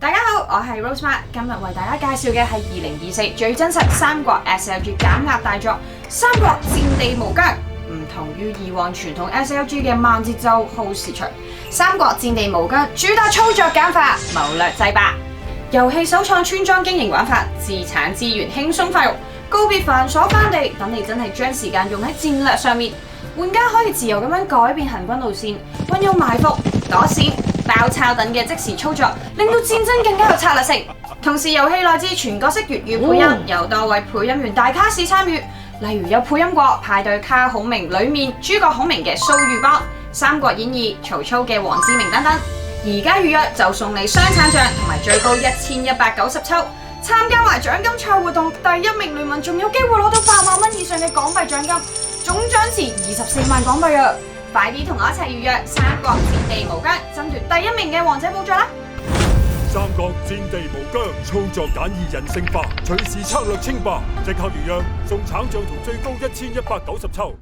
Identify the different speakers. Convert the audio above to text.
Speaker 1: 大家好，我係 Rosemar， 今日為大家介紹嘅係2024最真實三國 SLG 減壓大作《三國戰地無疆》。唔同於以往傳統 SLG 嘅慢節奏耗時長，《三國戰地無疆》主打操作簡化、謀略制霸。遊戲首創村莊經營玩法，自產資源輕鬆發育，告別繁瑣番地，等你真係將時間用喺戰略上面。玩家可以自由咁樣改變行軍路線，運用埋伏、躲閃、爆抄等嘅即時操作，令到戰爭更加有策略性。同時，遊戲內置全角色粵語配音，由多位配音員大卡士參與，例如有配音過《派對卡孔明》裡面諸葛孔明嘅蘇豫邦、《三國演義》曹操嘅王志明等等。而家預約就送你雙橙醬同埋最高1190抽，參加埋獎金賽活動，第一名聯盟仲有機會攞到8萬蚊以上嘅港幣獎金，總獎池24萬港幣啊！快啲同我一齊預約《三國戰地無疆》，爭奪第一名嘅王者寶座啦！
Speaker 2: 三國戰地無疆，操作簡易人性化，隨時策略稱霸，即刻預約送橙醬同最高1190抽。